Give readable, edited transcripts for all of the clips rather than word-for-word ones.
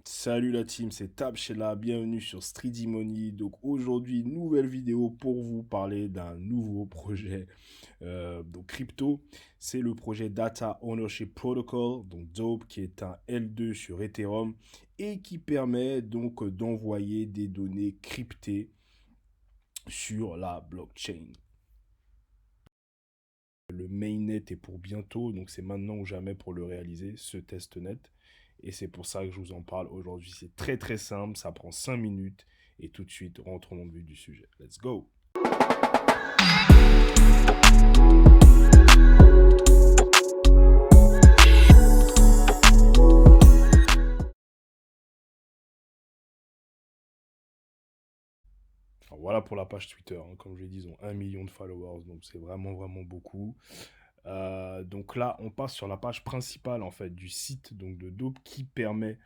Salut la team, c'est Tab Shella, bienvenue sur Streety Money. Donc aujourd'hui, nouvelle vidéo pour vous parler d'un nouveau projet donc crypto. C'est le projet Data Ownership Protocol, donc DOPE, qui est un L2 sur Ethereum et qui permet donc d'envoyer des données cryptées sur la blockchain. Le mainnet est pour bientôt, donc c'est maintenant ou jamais pour le réaliser, ce testnet. Et c'est pour ça que je vous en parle aujourd'hui. C'est très très simple, ça prend 5 minutes. Et tout de suite, rentrons dans le vif du sujet. Let's go! Alors voilà pour la page Twitter. Hein. Comme je l'ai dit, ils ont 1 million de followers, donc c'est vraiment vraiment beaucoup. Donc là, on passe sur la page principale en fait du site donc de Dope qui permet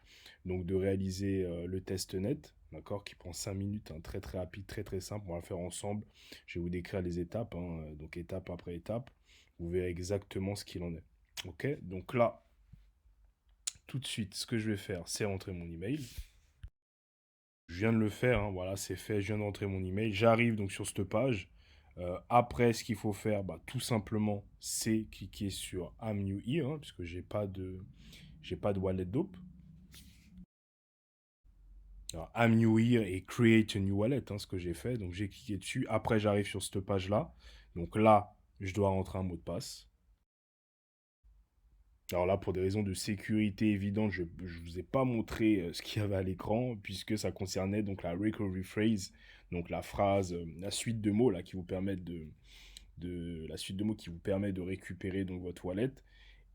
donc de réaliser le testnet, d'accord, qui prend 5 minutes, hein, très très rapide, très très simple. On va le faire ensemble. Je vais vous décrire les étapes, hein, donc étape après étape. Vous verrez exactement ce qu'il en est. Ok, donc là, tout de suite, ce que je vais faire, c'est rentrer mon email. Je viens de le faire, hein, voilà, c'est fait, je viens d'entrer mon email. J'arrive donc sur cette page. Après, ce qu'il faut faire, bah, tout simplement, c'est cliquer sur I'm New Here, hein, puisque j'ai pas de wallet dope. Alors, I'm New Here et Create a New Wallet, hein, ce que j'ai fait. Donc, j'ai cliqué dessus. Après, j'arrive sur cette page-là. Donc là, je dois rentrer un mot de passe. Alors là, pour des raisons de sécurité évidentes, je ne vous ai pas montré ce qu'il y avait à l'écran, puisque ça concernait donc la recovery phrase, donc la phrase, la suite de mots là, qui vous permettent la suite de mots qui vous permet de récupérer donc votre wallet.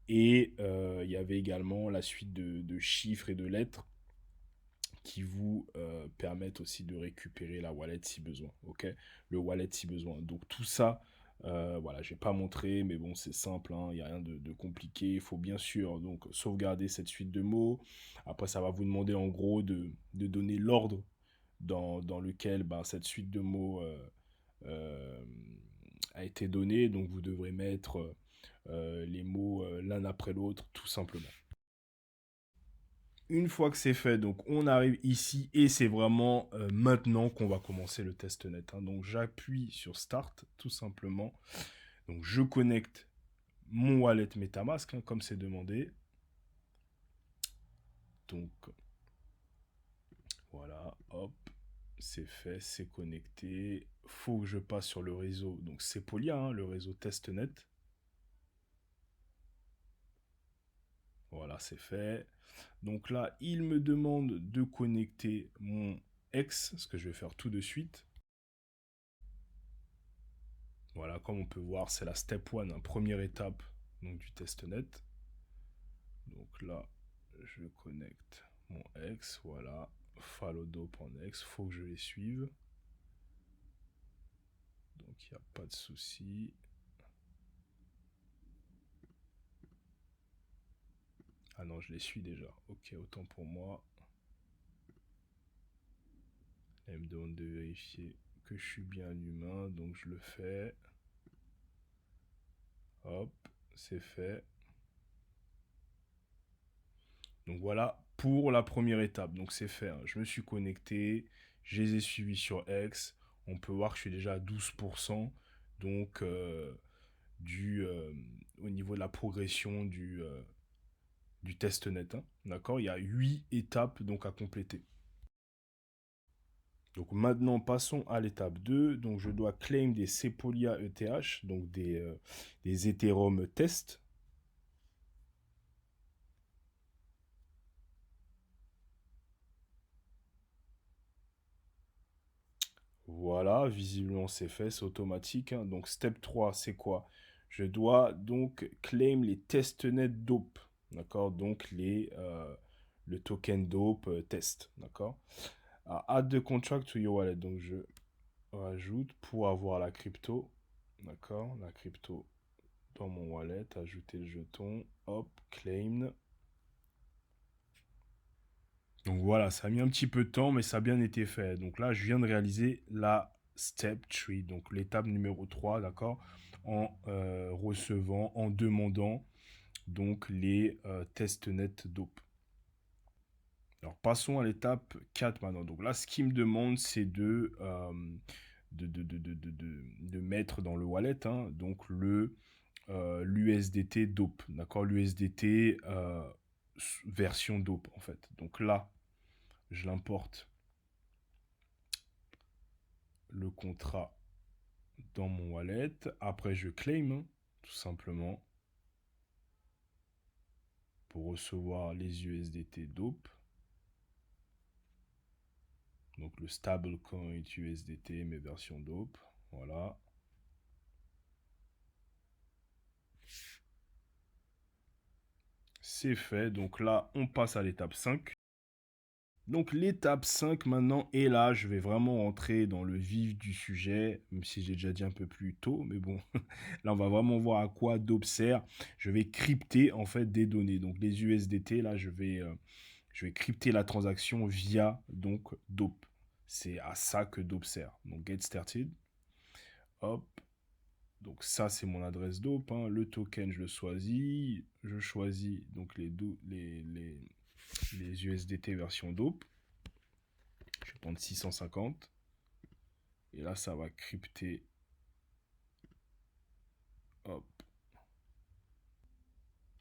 Et il y avait également la suite de chiffres et de lettres qui vous permettent aussi de récupérer la wallet si besoin. Ok, le wallet si besoin. Donc tout ça, voilà, je vais pas montrer, mais bon, c'est simple, il n'y a rien de compliqué. Il faut bien sûr donc sauvegarder cette suite de mots. Après, ça va vous demander en gros de donner l'ordre dans lequel ben, cette suite de mots euh, a été donnée. Donc vous devrez mettre les mots l'un après l'autre, tout simplement. Une fois que c'est fait, donc on arrive ici et c'est vraiment maintenant qu'on va commencer le testnet. Hein. Donc j'appuie sur Start tout simplement. Donc je connecte mon wallet MetaMask hein, comme c'est demandé. Donc voilà, hop, c'est fait, c'est connecté. Faut que je passe sur le réseau. Donc c'est Polia, hein, le réseau testnet. Voilà, c'est fait. Donc là, il me demande de connecter mon X, ce que je vais faire tout de suite. Voilà, comme on peut voir, c'est la step 1, hein, première étape donc, du testnet. Donc là, je connecte mon X, voilà, follow dope en X, faut que je les suive. Donc il n'y a pas de souci. Ah non, je les suis déjà. Ok, autant pour moi. Elle me demande de vérifier que je suis bien un humain, donc je le fais. Hop, c'est fait. Donc voilà pour la première étape. Donc c'est fait. Hein. Je me suis connecté, je les ai suivis sur X. On peut voir que je suis déjà à 12%. Donc du, au niveau de la progression du testnet. Hein. D'accord. Il y a 8 étapes donc à compléter. Donc maintenant passons à l'étape 2. Donc je dois claim des Sepolia ETH, donc des Ethereum test. Voilà, visiblement c'est fait, c'est automatique. Hein. Donc step 3, c'est quoi? Je dois donc claim les testnet dope. D'accord? Donc le token dope test. D'accord? Add the contract to your wallet. Donc je rajoute pour avoir la crypto. D'accord? La crypto dans mon wallet. Ajouter le jeton. Hop, claim. Donc voilà, ça a mis un petit peu de temps, mais ça a bien été fait. Donc là, je viens de réaliser la step 3, donc l'étape numéro 3, d'accord, en recevant, en demandant donc les testnet dope. Alors, passons à l'étape 4 maintenant. Donc là, ce qu'il me demande, c'est de mettre dans le wallet, hein, donc l'USDT DOPE, d'accord? L'USDT version DOPE, en fait. Donc là, je l'importe le contrat dans mon wallet. Après, je claim, hein, tout simplement, pour recevoir les USDT DOPE. Donc le stablecoin USDT, mes versions DOPE. Voilà. C'est fait. Donc là, on passe à l'étape 5. Donc l'étape 5 maintenant, et là, je vais vraiment rentrer dans le vif du sujet, même si j'ai déjà dit un peu plus tôt, mais bon, là, on va vraiment voir à quoi DOPE sert. Je vais crypter, en fait, des données. Donc les USDT, là, je vais crypter la transaction via, donc, DOPE. C'est à ça que DOPE sert. Donc, get started. Hop. Donc ça, c'est mon adresse DOPE, hein. Le token, je le choisis. Je choisis donc les USDT version DOPE. Je vais prendre 650. Et là, ça va crypter. Hop.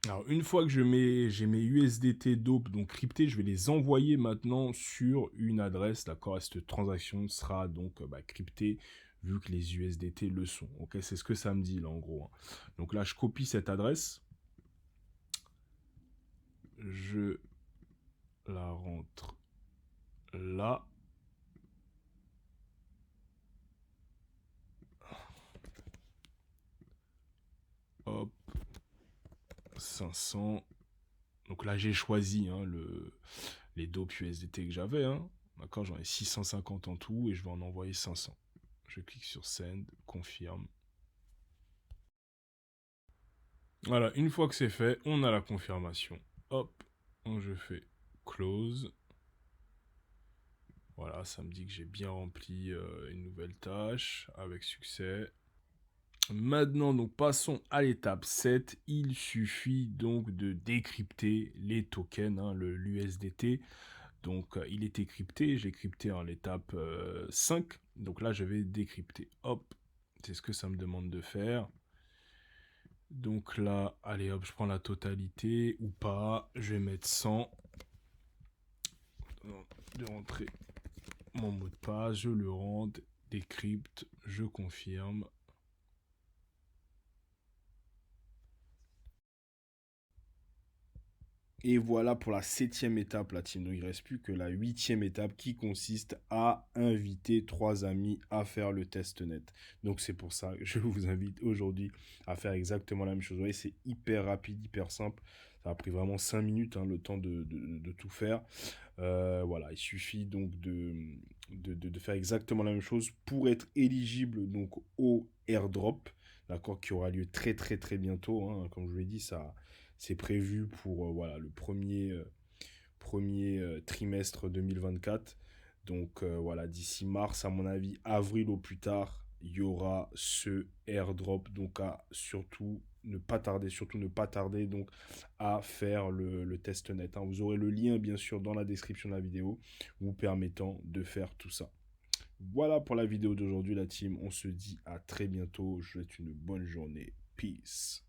Alors, une fois que j'ai mes USDT DOPE donc cryptés, je vais les envoyer maintenant sur une adresse, d'accord? Et cette transaction sera donc cryptée vu que les USDT le sont. Ok, c'est ce que ça me dit là en gros, hein. Donc là, je copie cette adresse. Je la rentre là. Hop. 500. Donc là, j'ai choisi, hein, les dopes USDT que j'avais, hein. D'accord, j'en ai 650 en tout et je vais en envoyer 500. Je clique sur Send, confirme. Voilà, une fois que c'est fait, on a la confirmation. Hop, je fais Close. Voilà, ça me dit que j'ai bien rempli une nouvelle tâche avec succès. Maintenant, donc passons à l'étape 7. Il suffit donc de décrypter les tokens, hein, l'USDT. Donc, il était crypté. J'ai crypté en l'étape 5. Donc là, je vais décrypter. Hop, c'est ce que ça me demande de faire. Donc là, allez hop, je prends la totalité ou pas. Je vais mettre 100. De rentrer mon mot de passe. Je le rentre, décrypte, je confirme. Et voilà pour la 7e étape, la team. Donc, il ne reste plus que la 8e étape qui consiste à inviter 3 amis à faire le test net. Donc, c'est pour ça que je vous invite aujourd'hui à faire exactement la même chose. Vous voyez, c'est hyper rapide, hyper simple. Ça a pris vraiment 5 minutes, hein, le temps de tout faire. Voilà, il suffit donc de faire exactement la même chose pour être éligible donc au airdrop, d'accord, qui aura lieu très très très bientôt, hein. Comme je vous l'ai dit, ça c'est prévu pour voilà, le premier trimestre 2024. Donc voilà, d'ici mars, à mon avis, avril au plus tard, il y aura ce airdrop. Donc à surtout ne pas tarder donc à faire le test net, hein. Vous aurez le lien bien sûr dans la description de la vidéo vous permettant de faire tout ça. Voilà pour la vidéo d'aujourd'hui la team. On se dit à très bientôt. Je vous souhaite une bonne journée. Peace.